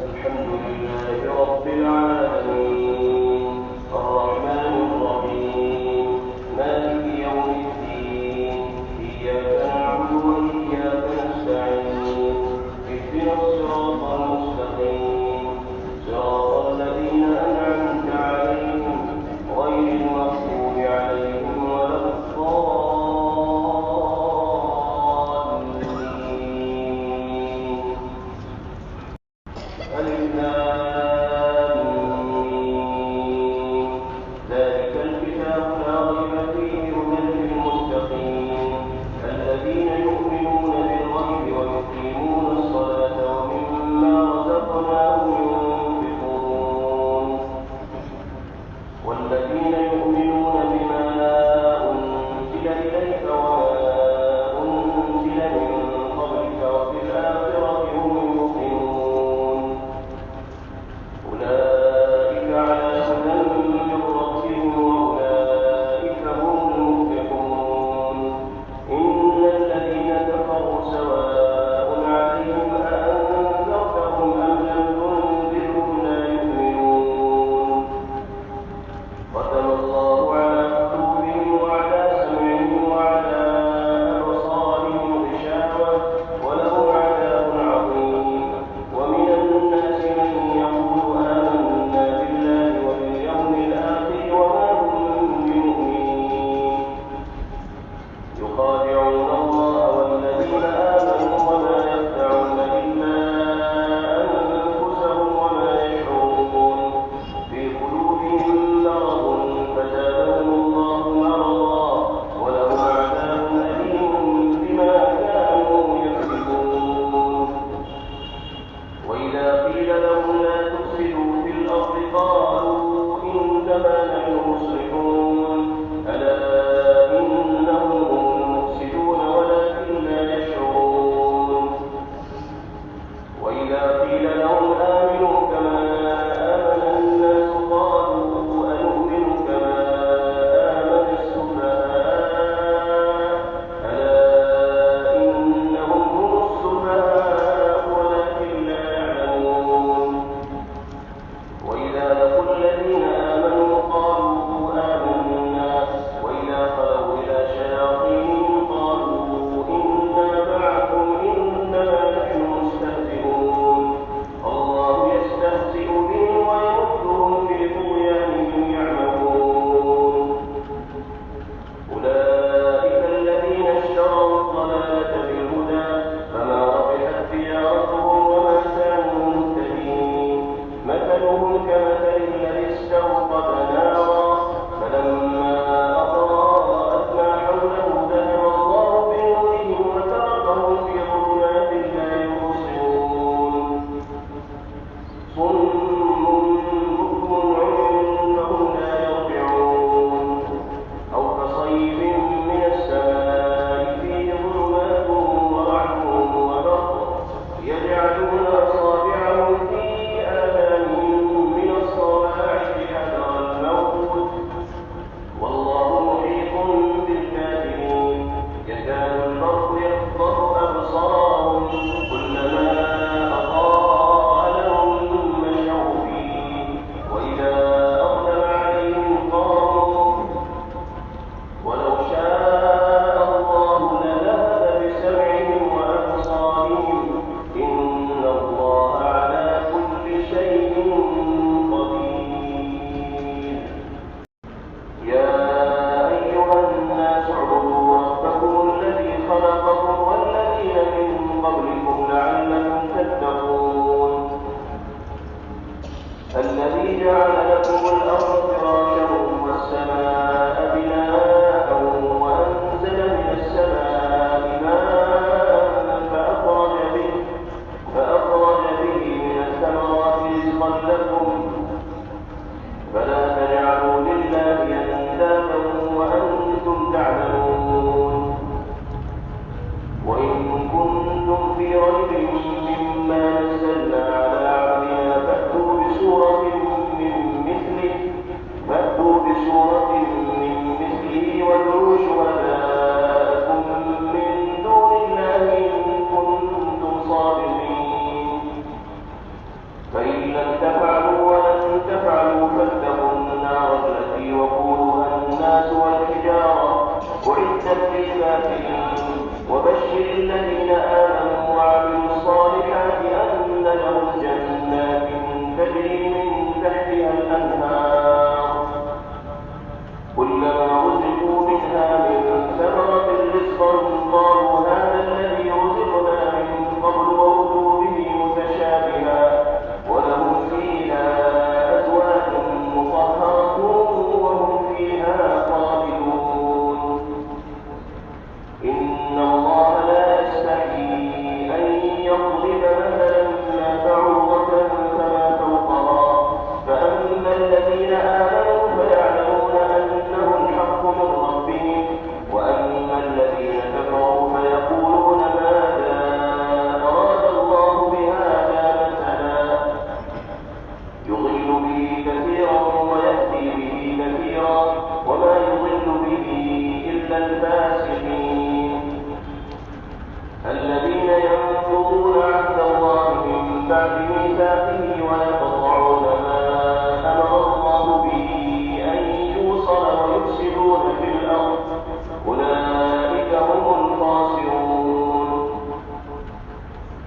الحمد لله رب العالمين الرحمن الرحيم مالك يوم الدين إياك نعبد وإياك نستعين اهدنا الصراط المستقيم صراط الذين أنعمت عليهم غير المغضوب عليهم ولا ذلك الكتاب لا ريب فيه هدى للمتقين الذين يؤمنون بالغيب ويقيمون الصلاة ومما رزقناهم ينفقون والذين يؤمنون بما أنزل إليك وما أنزل من قبلك وفي الآخرة هم يوقنون أولئك على هدى من ربهم وأولئك هم المفلحون إن الذين كفروا سواء عليهم أأنذرتهم أم لم تنذرهم لا يؤمنون ختم الله على قلوبهم وعلى سمعهم وعلى أبصارهم غشاوة ولهم عذاب عظيم ومن الناس من يقول آمنا بالله وباليوم الآخر وما هم بمؤمنين يخادعون الله والذين آمنوا وما يخدعون إلا أنفسهم وما يشعرون في قلوبهم مرض فزادهم الله مرضا ولهم عذاب أليم بما كانوا يكذبون وإذا قيل لهم لا تفسدوا في الأرض قالوا إنما نحن مصلحون ألا إنهم هم المفسدون ولكن لا يشعرون وإذا قيل لهم آمنوا كما آمن الناس قالوا أنؤمن كما آمن السفهاء ألا إنهم هم السفهاء ولكن لا يعلمون وإذا لقوا الذين آمنوا قالوا آمنا وإذا خلوا إلى شياطينهم قالوا إنا معكم إنما نحن مستهزئون الله يستهزئ بهم ويمدهم في طغيانهم يعمهون أولئك الذين اشتروا الضلالة بالهدى فما ربحت تجارتهم وما كانوا مهتدين مثلهم كمثل الذي استوقد نارا فلما أضاءت ما حوله ذهب الله بنورهم وتركهم في ظلمات لا يبصرون صم بكم عمي فهم لا يرجعون أو كصيب من السماء فيه ظلمات ورعد وبرق يجعلون أصابعهم في آذانهم من الصواعق حذر الموت والله محيط بالكافرين يكاد البرق يخطف أبصارهم كلما أضاء لهم مشوا فيه وإذا أظلم عليهم قاموا ولو شاء الله لذهب بسمعهم وأبصارهم إن الله على كل شيء قدير يا أيها الناس اعبدوا ربكم الذي خلقكم والذين من قبلكم لعلكم تتقون الذي جعل لكم الأرض فراشا والسماء بناء وأنزل من السماء ماء فأخرج به من الثمرات رزقا لكم فلا تجعلوا لله أندادا وأنتم تعلمون وإن كنتم في ريب مما نزلنا على عبدنا فأتوا بسورة من فإن لم تفعلوا ولن تفعلوا فاتقوا النار التي وقودها الناس والحجارة أعدت للكافرين وبشر الذين آمنوا وعملوا الصالحات أن لهم جنات تجري من تحتها الأنهار كلما رزقوا منها من ثمرة رزقا قالوا هذا الذي رزقنا من قبل وأتوا به متشابها ولهم فيها أزواج مطهرة وهم فيها خالدون إن الله لا يستحيي أن يضرب مثلا ما بعوضة فما فوقها فأما الذين آمنوا فيعلمون أنه الحق من ربهم وأما الذين كفروا فيقولون ماذا أراد الله بهذا مثلا يضل به كثيرا ويهدي به كثيرا وما يضل به إلا الفاسقين الذين ينقضون عهد الله من بعد ميثاقه ويقطعون ما أمر الله به أن يوصل ويفسدون في الأرض أولئك هم الخاسرون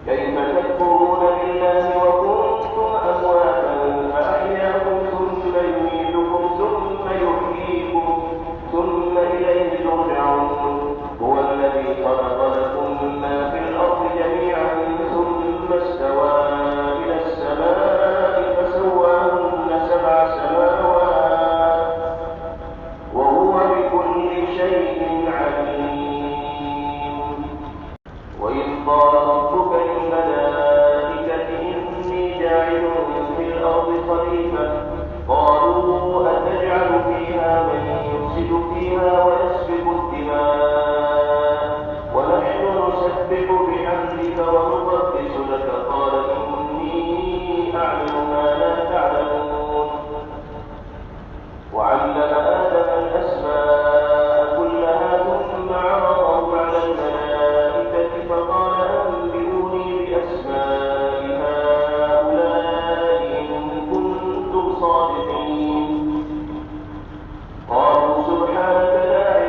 كيف تكفرون بالله وكنتم أمواتا فأحياكم ثم يميتكم ثم يحييكم ثم إليه ترجعون هو الذي خلق لكم ما في الأرض جميعا ثم استوى إلى السماء فسواهن 7 سماوات وهو بكل شيء عليم وإذ قال ربك للملائكة إني جاعل في الأرض خليفة قالوا أتجعل فيها من يفسد فيها ويسفك الدماء ونحن نسبح بحمدك ونقدس لك قال إني أعلم ما لا تعلمون وعلم آدم الأسماء كلها ثم عرضهم على الملائكة فقال أنبئوني بأسماء هؤلاء إن كنتم صادقين قالوا سبحانك لا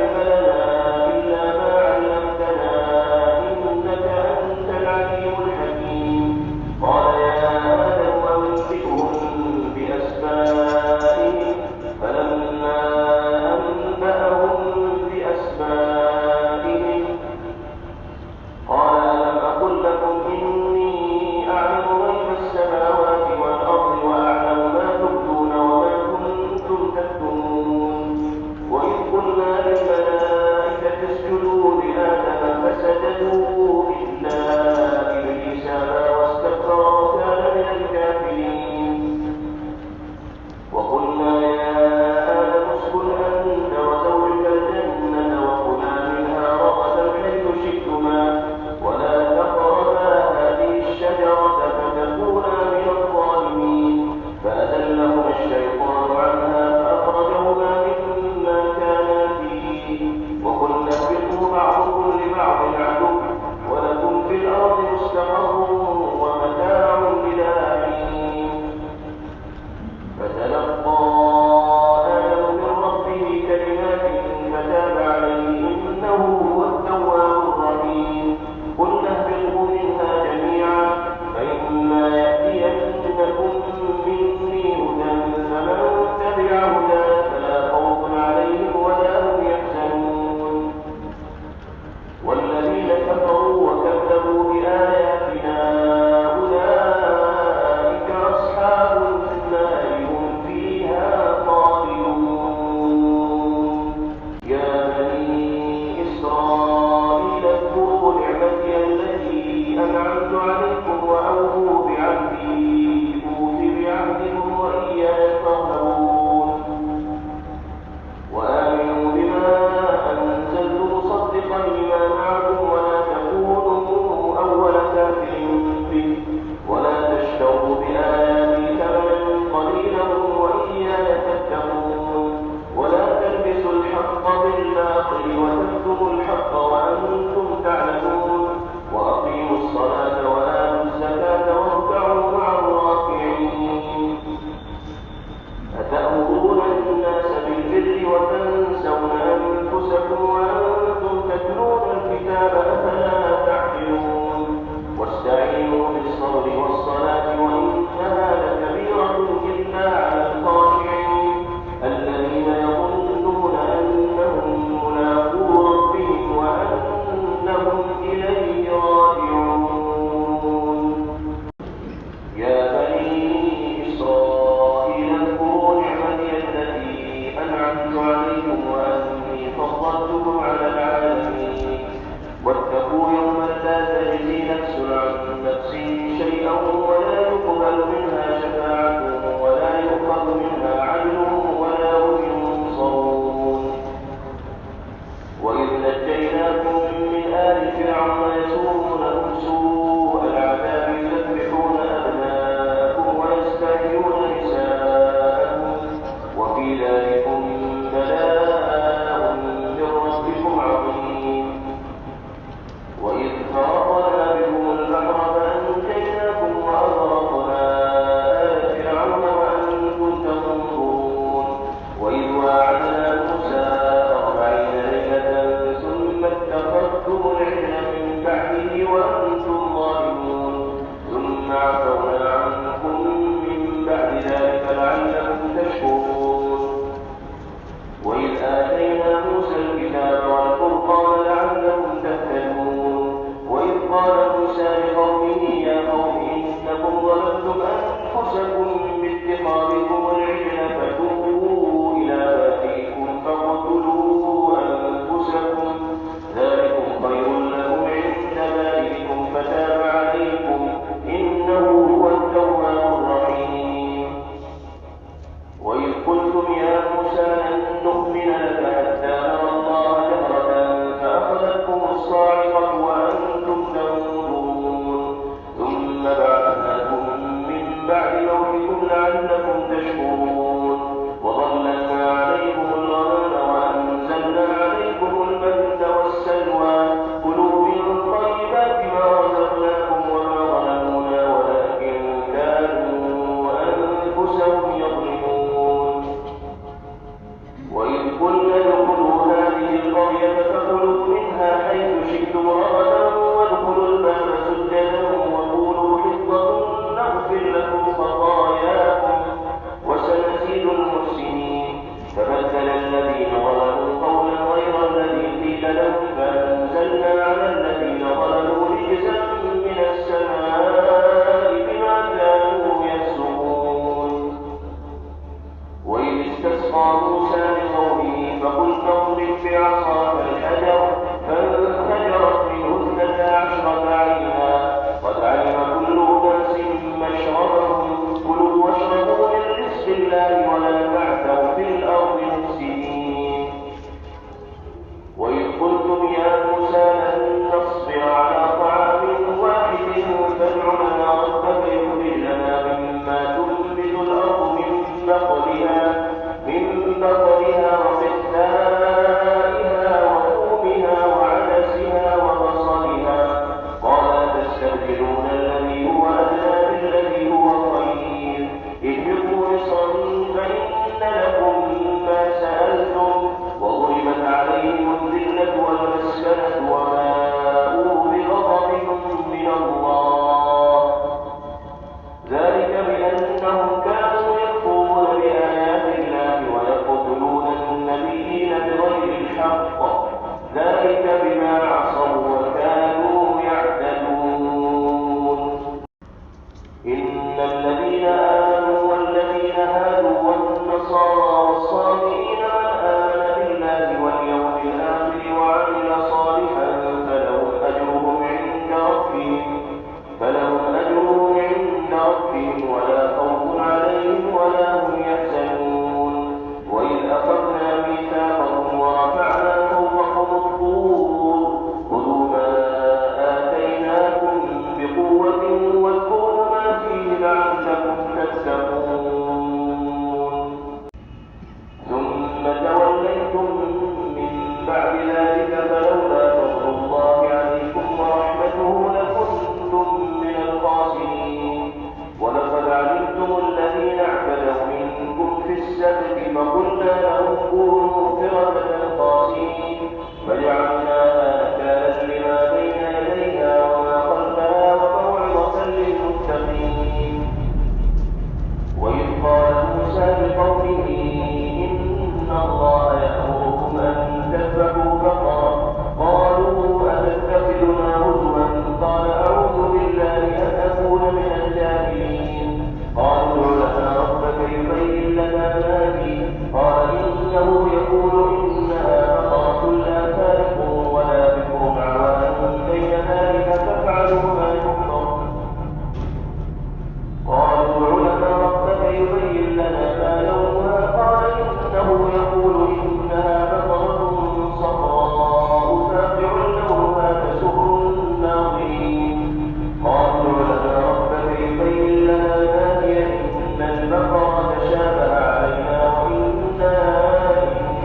موتكم لعلكم تشكرون وظللنا عليكم الغمام وأنزلنا عليكم المن والسلوى كلوا من طيبات ما رزقناكم وما ظلمونا ولكن كانوا أنفسهم يظلمون وإذ قلنا ادخلوا هذه القرية فكلوا منها حيث شئتم رغدا وادخلوا الباب سجدا وقولوا حطة نغفر لكم خطاياكم وسنزيد المحسنين فبدل الذين ظلموا قولا غير الذي قيل لهم فأنزلنا على الذين ظلموا رجزا من السماء بما كانوا يفسقون وإذ استسقى موسى لقومه فقلت اضرب بعصاك الحجر فانفجرت منه 12 عينا قد علم كل أناس مشربهم كلوا واشربوا من رزق الله ولا تعثوا في الأرض مفسدين وإذ قلتم يا موسى لن نصبر على طعام واحد فادع لنا ربك يخرج لنا مما تنبت الأرض من بقلها وقثائها وفومها وعدسها وبصلها قال تستبدلون الذي هو أدنى بالذي هو خير اهبطوا مصرا فإن لكم ما سألتم وضربت عليهم الذلة والمسكنة وباءوا بغضب من الله ذلك بأنهم كانوا يكفرون بآيات الله ويقتلون النبيين بغير الحق ذلك بما عصوا وكانوا يعتدون إن الذين آمنوا والذين هادوا والنصارى والصابئين من آمن بالله واليوم الآخر وعمل صالحا فلهم أجرهم عند ربهم ولا خوف عليهم ولا هم يحزنون وإذ أخذنا ميثاقكم ورفعنا فوقكم الطور خذوا ما آتيناكم بقوة واذكروا ما فيه لعلكم تتقون ثم توليتم من بعد ذلك فلولا فضل الله عليكم ورحمته لكنتم من الخاسرين ولقد علمتم الذين اعتدوا منكم في السبت فقلنا لهم كونوا قردة خاسئين فجعلناها نكالا لما بين يديها وما خلفها وموعظة للمتقين وإذ قال موسى لقومه إن الله يأمركم أن تذبحوا بقرة قالوا أتتخذنا هزوا قال أعوذ بالله أن أكون من الجاهلين قالوا لنا ربك يبين لنا ما هي قال إنه يقول إنها بقرة لا فارق ولا بكر عوان بين ذلك فافعلوا ما يؤمر قالوا لنا ربك يبين لنا ما لونها قال إنه يقول إنها بقرة صفراء فاقع لونها تسر الناظرين قالوا لنا ربك يبين لنا ما هي إن البقرة تشابه علينا وإنا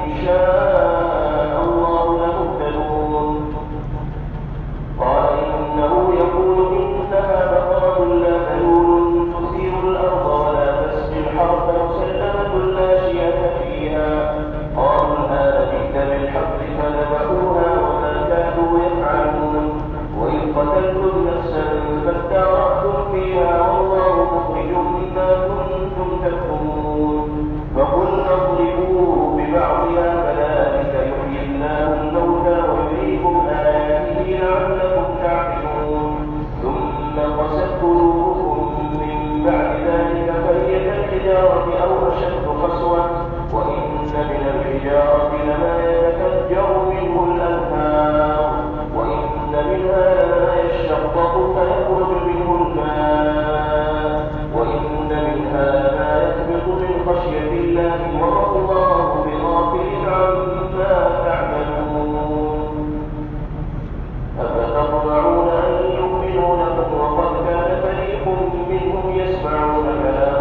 إن شاء الله لمهتدون قال إنه يقول إنها بقرة لا ذلول تثير الأرض ولا تسقي الحرث مسلمة لا شية فيها قالوا الآن جئت بالحق فذبحوها وما كانوا يفعلون وإذ قتلتم نفسا فادارأتم فيها والله مخرج ما كنتم تكتمون فقلنا اضربوه ببعضها كذلك يحيي الله الموتى ويريكم آياته لعلكم تعقلون ثم قست قلوبكم من بعد ذلك فهي كالحجارة أو أشد قسوة وإن من الحجارة لما يتفجر منه الأنهار وإن منها لما يشقق فيخرج منه الماء وإن منها لما يهبط من خشية الله وما الله بغافل عما تعملون أفتطمعون أن يؤمنوا لكم وقد كان فريق منهم يسمعون كلام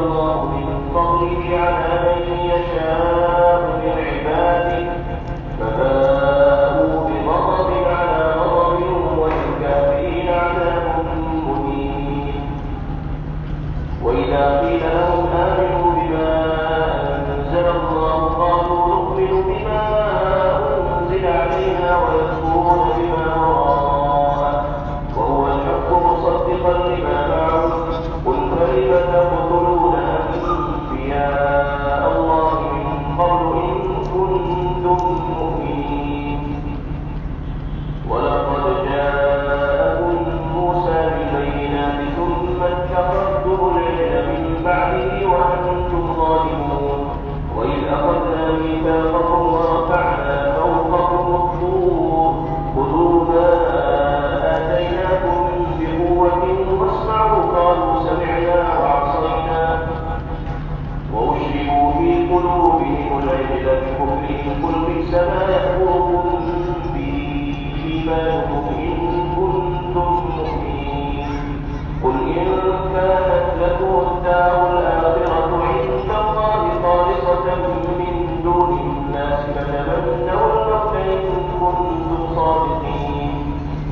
الله من فضله على من يشاء من عباده فباءوا بغضب على غضب وللكافرين عذاب مهين. وإذا قيل لهم آمنوا بما أنزل الله قالوا نؤمن بما أنزل علينا ويكفرون بما وراءه وهو الحق مصدقا لما معهم قل فلم تقتلون أنبياء الله من قبل إن كنتم مؤمنين. ولقد جاءكم موسى بالبينات ثم اتخذتم العجل من بعده وأنتم ظالمون. وإذ أخذنا ميثاقكم ورفعنا فوقكم الطور خذوا ما آتيناكم بقوة واسمعوا قالوا سمعنا وعصينا وأشربوا في قلوبهم العجل بكفرهم قل بئس ما يأمركم به إيمانكم إن كنتم مؤمنين. قل إن كانت لكم الدار الآخرة عند الله خالصة من دون الناس فتمنوا الموت إن كنتم صادقين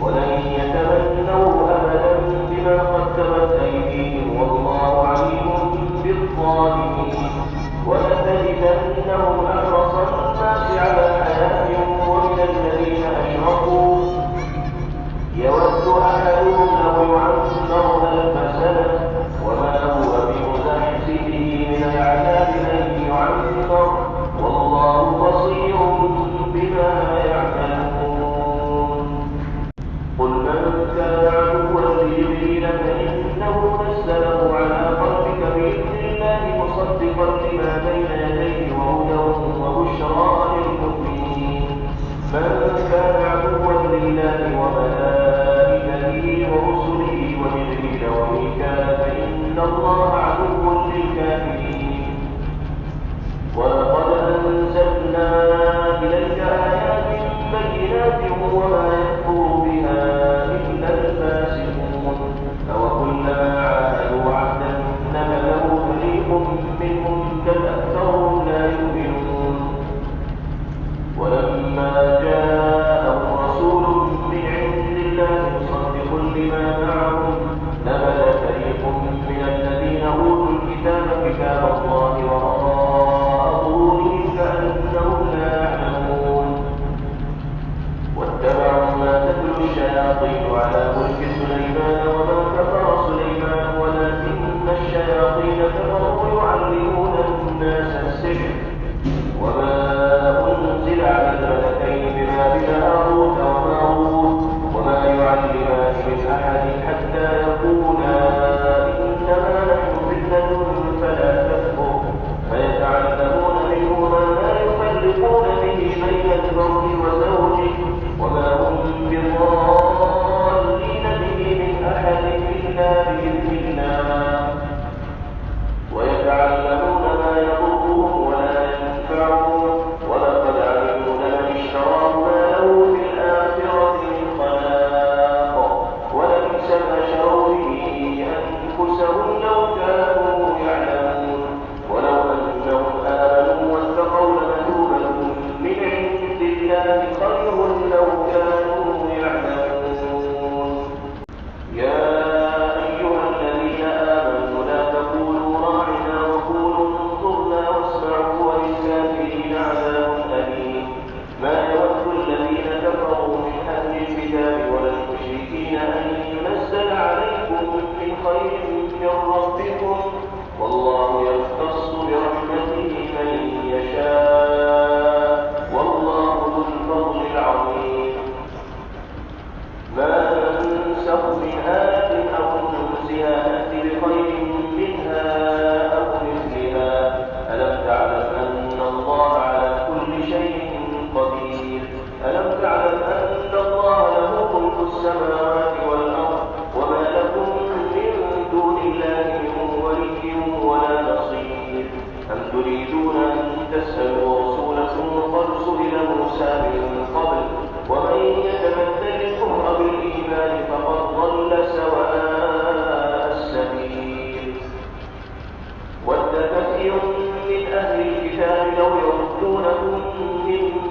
ولن يتمنوا أبدا بما قدمت أيديهم والله عليم بالظالمين. ولتجدنهم أحرص الناس على حياة ومن الذين أشركوا يود أحدهم لو يعمر 1000 سنة وما هو بمزحزحه من العذاب أن يعمر والله بصير بما يعملون. قل من كان عدوا لجبريل فإنه نزله على قلبك بإذن الله مصدقا لما بين يديه وهدى وبشرى للمؤمنين. من كان عدوا لله وملائكته ورسله وجبريل وميكال فإن الله عدو للكافرين. ولقد أنزلنا إليك آيات بينات وما يكفر بها إلا الفاسقون. أوكلما عاهدوا عهدا نبذه فريق منهم بل أكثرهم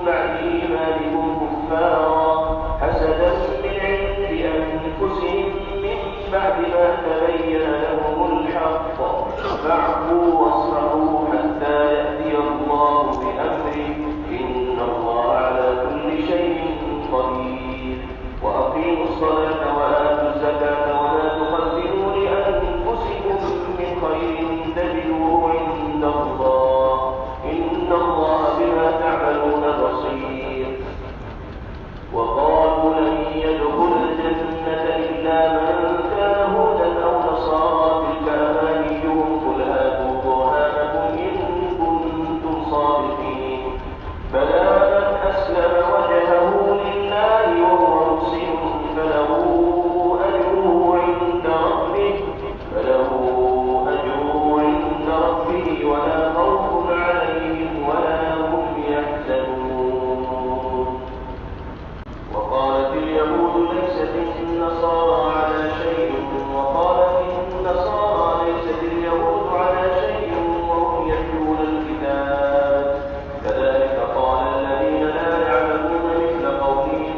بعد إيمانكم كفارا حسدا من عند أنفسهم من بعد ما تبين لهم الحق فاعفوا واصفحوا حتى يأتي الله بأمره إن الله على كل شيء قدير وأقيموا الصلاة وآتوا الزكاة ولا تقدموا لأنفسكم من خير تجدوه عند الله إن الله بما تعملون بصير وقالوا لن يدخل الجنة إلا من كان هودا أو نصارى تلك أمانيهم قل هاتوا برهانكم إن كنتم صادقين بلى من أسلم وجهه لله وهو محسن فله أجره عند ربه ولا خوف عليهم ولا هم يحزنون وقالت اليهود ليست النصارى على شيء وقالت النصارى ليست اليهود على شيء وهم يتلون الكتاب كذلك قال الذين لا يعلمون مثل قولهم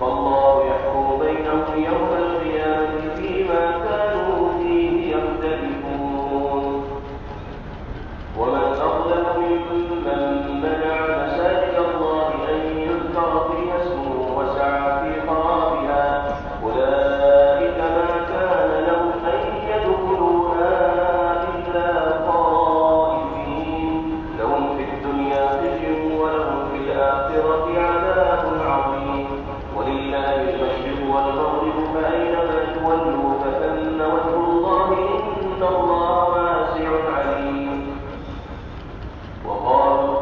فالله يحكم بينهم يوم القيامة فيما كانوا فيه يختلفون ومن أظلم ممن منع مساجد الله أن يذكر فيها اسمه وسعى في خرابها أولئك ما كان لهم أن يدخلوها إلا خائفين لهم في الدنيا خزي ولهم في الآخرة عذاب عظيم ولله المشرق والمغرب فأينما تولوا فثم وجه الله إن الله واسع عليم وقالوا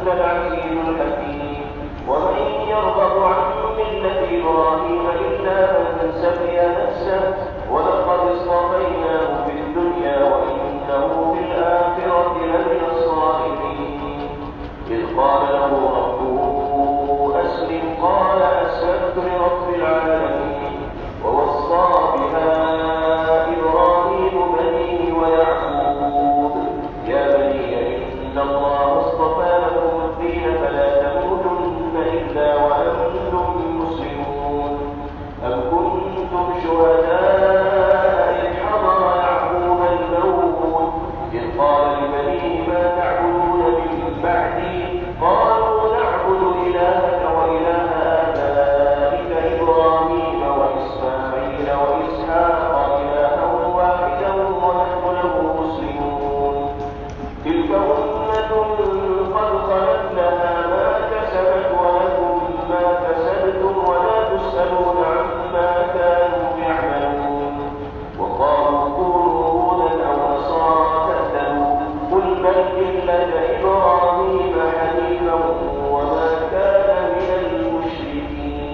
وأنت العزيز الحكيم. ومن يرغب عن ملة إبراهيم إلا من سفه نفسه ولقد اصطفيناه في الدنيا وإنه في الآخرة لمن الصالحين. إذ قال له ربه أسلم قال أسلمت لرب العالمين. ووصى بها إبراهيم بنيه ويعقوب يا بني إن الله اصطفى لكم الدين فلا تموتن إلا وأنتم مسلمون. أم كنتم شهداء إذ حضر يعقوب الموت إذ قال لبنيه ما تعبدون من بعدي قالوا نعبد إلهك وإله آبائك إبراهيم وإسماعيل وإسحاق إلها واحدا ونحن له مسلمون. تلك أمة قد خلت لها ما كسبت ولكم ما كسبتم ولا تسألون عما كانوا يعملون. وقالوا كونوا هودا أو نصارى تهتدوا قل بل ملة إبراهيم حنيفا وما كان من المشركين.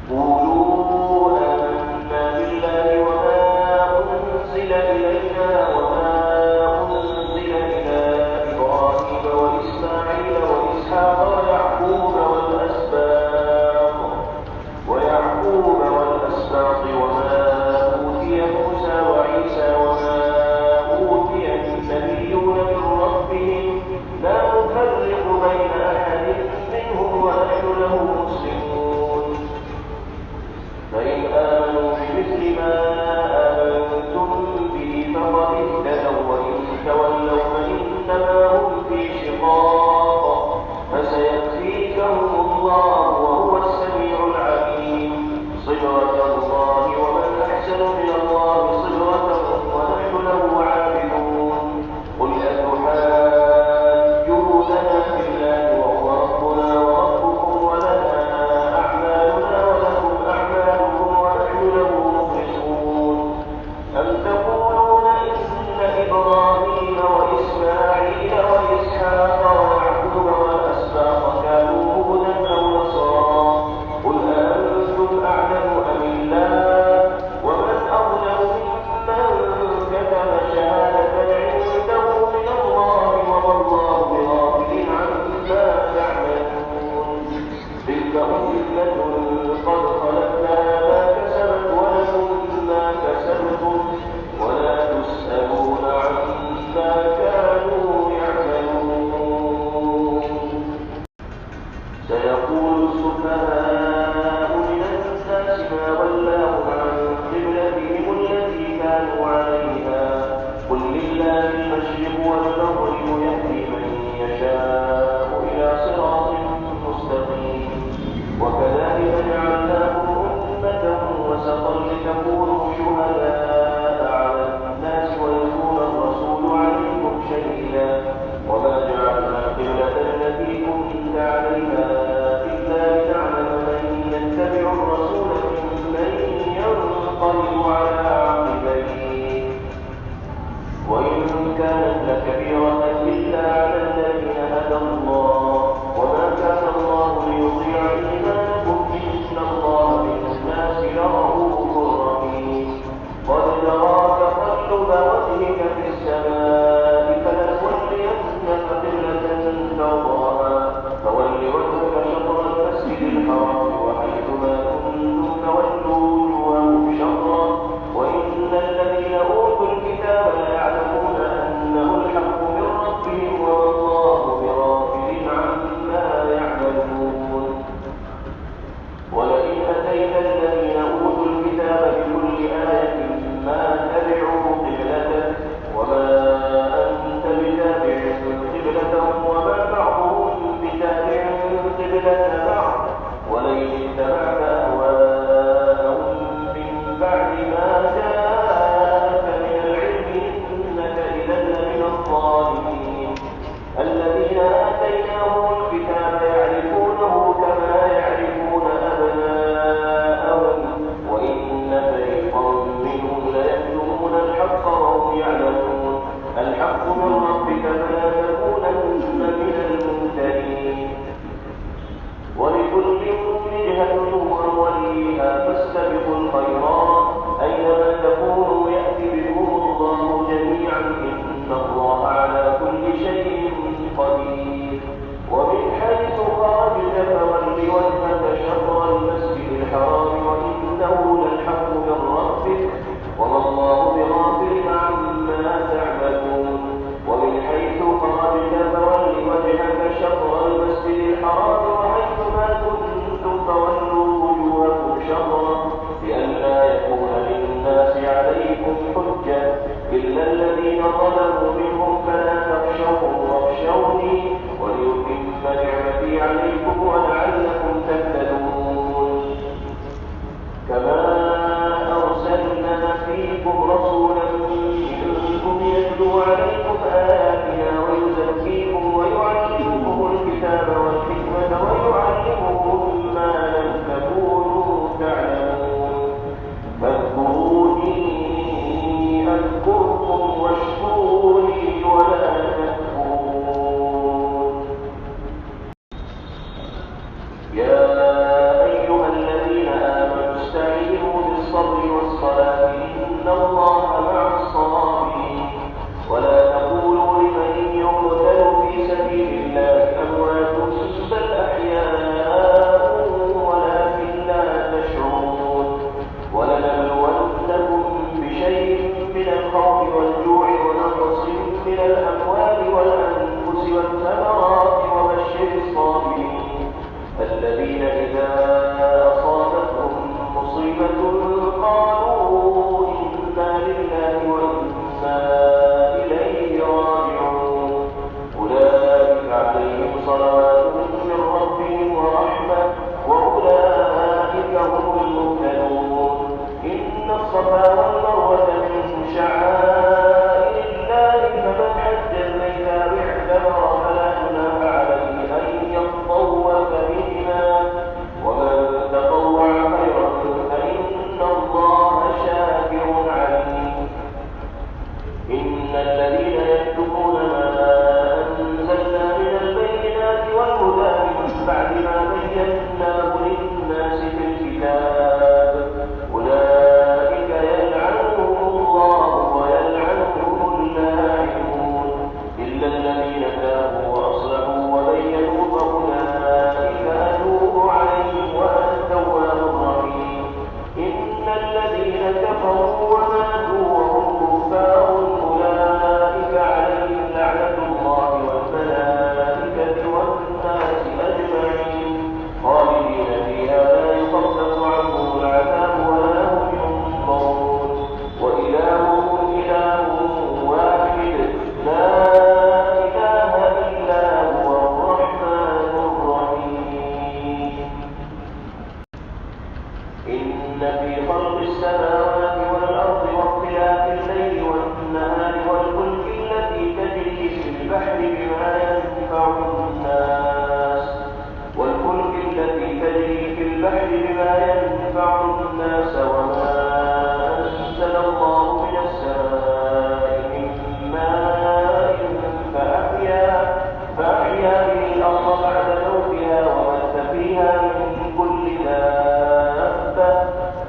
قولوا آمنا بالله وما أنزل إلينا وما أنزل إلى إبراهيم وإسماعيل وإسحاق ويعقوب والأسباط وما أوتي موسى وعيسى وما أوتي النبيون من ربهم لا نفرق بين أحد منهم ونحن له مسلمون. فإن آمنوا بمثل ما آمنتم به فقد اهتدوا وإن تولوا فإنما هم في شقاق فسيكفيكهم الله وهو السميع العليم. صبغة الله ومن أحسن من الله صبغة ونحن له عابدون. قل أتحاجوننا في الله وهو ربنا وربكم ولنا أعمالنا ولكم أعمالكم ونحن له مخلصون. أم تقولون إن إبراهيم وإسماعيل وإسحاق ويعقوب والأسباط كانوا هودا أو نصارى قل أأنتم أعلم أم الله ومن أظلم ممن كتم شهادة عنده من الله وما الله بغافل عما تعملون. تلك أمة قد خلت لها ما كسبت ولكم ما كسبتم ولا تسألون عما كانوا يعملون. سيقول السفهاء من الناس ما ولاهم عن قبلتهم التي كانوا عليها قل لله المشرق والمغرب يهدي من يشاء إلى صراط مستقيم. وكذلك جعلناكم أمة وسطا لتكونوا شهداء على الناس ويكون الرسول عليكم شهيدا. وما جعلنا قبلة التي كنت عليها إلا لنعلم من يتبع الرسول ممن ينقلب على عقبيه وإن كانت لكبيرة إلا على الذين هدى الله وما كان الله ليضيع إيمانكم إن الله بالناس لرؤوف رحيم. قد نرى تقلب وجهك في السماء فلنولينك قبلة ترضاها فول وجهك شطر المسجد الحرام وحيث ما كنتم فولوا وجوهكم شطره وإن الذين أوتوا الكتاب ليعلمون أنه الحق من ربهم وما الله بغافل عما يعملون. ولئن أتيت الذين أوتوا الكتاب بكل آية ما تبعوا قبلتك وما ما تعملون ومن حيث خرجت فول وجهك شطر المسجد الحرام وحيث ما كنتم فولوا وجوهكم شطره لئلا يكون للناس عليكم حجة إلا الذين ظلموا منهم فلا تخشوهم واخشوني وليتم نعمتي عليكم ولعلكم تهتدون كما أرسلنا فيكم رسولا منكم يتلو عليكم آياتنا ويزكيكم ويعلمكم الكتاب والحكمة ويعلمكم ما لم تكونوا تعلمون فاذكروني أذكركم واشكروا لي ولا تكفرون يا أيها الذين آمنوا استعينوا بالصبر والصلاة إن الله مع الصابرين ولا تقولوا لمن يقتل في سبيل الله أموات بل أحياء ولكن لا تشعرون ولنبلونكم بشيء من الخوف والجوع ونقص من الأموال والأنفس والثمرات وبشر الصابرين الذين إذا أصابتهم مصيبة قالوا إنا لله وإنا إليه راجعون أولئك عليهم صلوات من ربهم ورحمة وأولئك هم المهتدون إن الصفا والمروة من شعائر الله فمن حج البيت أو اعتمر فلا جناح عليه أن يطوف بهما ومن تطوع خيرا فإن الله شاكر عليم إن الذين يكتبون ما أنزلنا من البينات والهدى من بعد ما بيناه للناس في الكتاب أولئك يلعنهم الله ويلعنهم اللاعنون إلا الذين تابوا وأصلحوا وبينوا فأولئك أتوب عليهم وأنا التواب الرحيم إن الذين كفروا وماتوا وهم كفار أولئك عليهم لعنة الله والملائكة والناس أجمعين خالدين فيها لا يخفف عنهم العذاب ولا هم ينظرون وإلهكم إله واحد لا إله إلا هو الرحمن الرحيم إن في خلق السماوات والأرض واختلاف الليل والنهار والفلك التي تجري في البحر بما ينفع الناس وما أنزل الله من السماء من ماء فأحيا به الأرض بعد موتها وبث فيها من كل دابة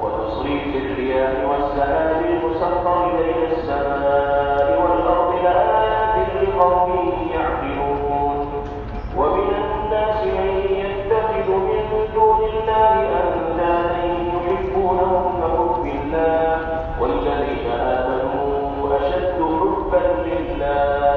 وتصريف الرياح والسحاب المسخر بين السماء والأرض لآيات لقوم يعقلون ومن الناس من يتخذ من دون الله أندادا يحبونهم كحب الله والذين آمنوا أشد حبا لله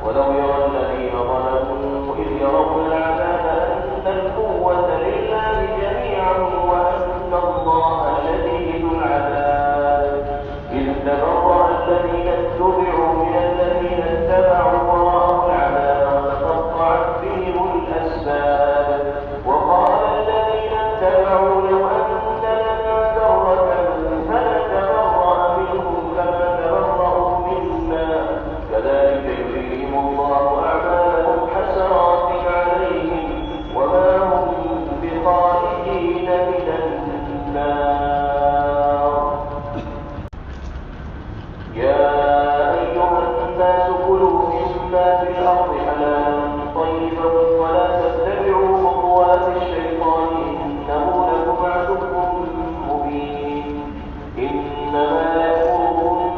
ولو يرى الذين ظلموا إذ يرون العذاب أن القوة لله جميعا وأن الله شديد العذاب إذ تبرأ الذين اتبعوا من الذين اتبعوا ورأوا العذاب وتقطعت بهم الأسباب وقال الذين اتبعوا لو أن لنا كرة فنتبرأ منهم كما تبرأوا منا كذلك يريهم الله أعمالهم حسرات عليهم وما هم بخارجين من النار يا أيها الناس كلوا مما في الأرض حلالا طيبا ولا تتبعوا خطوات الشيطان إنه لكم عدو مبين إنما يأمركم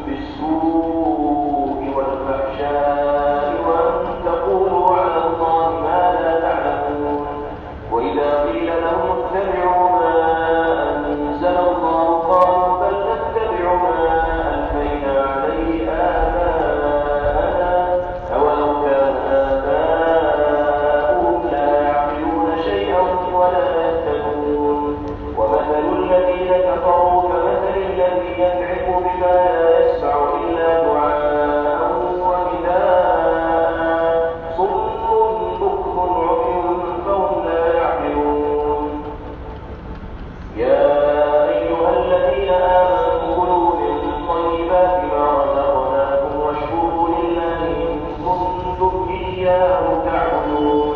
بالسوء والفحشاء وأن تقولوا على الله ما لا تعلمون وإذا قيل لهم اتبعوا ما أنزل الله قالوا بل نتبع ما ألفينا عليه ما لا يسمع إلا دعاء ونداء صم بكم عمي فهم لا يعقلون يا أيها الذين آمنوا كلوا من طيبات ما رزقناكم واشكروا لله إن كنتم إياه تعبدون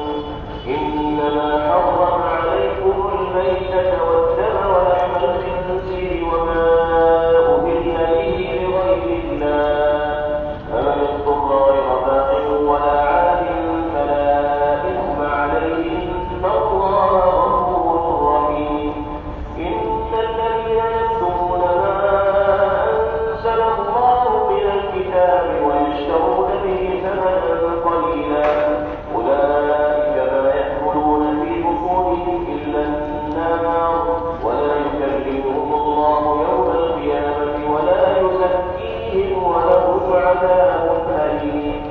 إنما حرم عليكم الميتة والدم ولحم الخنزير وما أهل به لغير الله فمن اضطر غير باغ ولا عاد فلا إثم عليه إن الله غفور رحيم إن الذين يكتمون ما أنزل الله من الكتاب ويشترون به ثمنا قليلا أولئك ما يأكلون في بطونهم إلا النار ولا يكلمهم الله يوم القيامة ولا يزكيهم ولهم عذاب أليم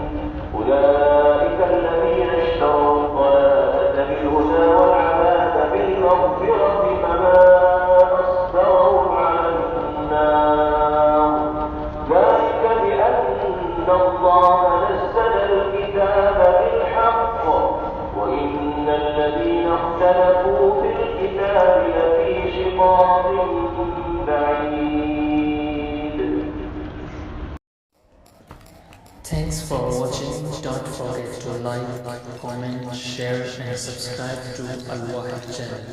أولئك الذين اشتروا الضلالة بالهدى والعذاب بالمغفرة فما أصبرهم على النار ذلك بأن الله نزل الكتاب بالحق وإن الذين اختلفوا في الكتاب لفي شقاق بعيد. Thanks for watching. Don't forget to like, comment, share and subscribe to Al Wahid channel.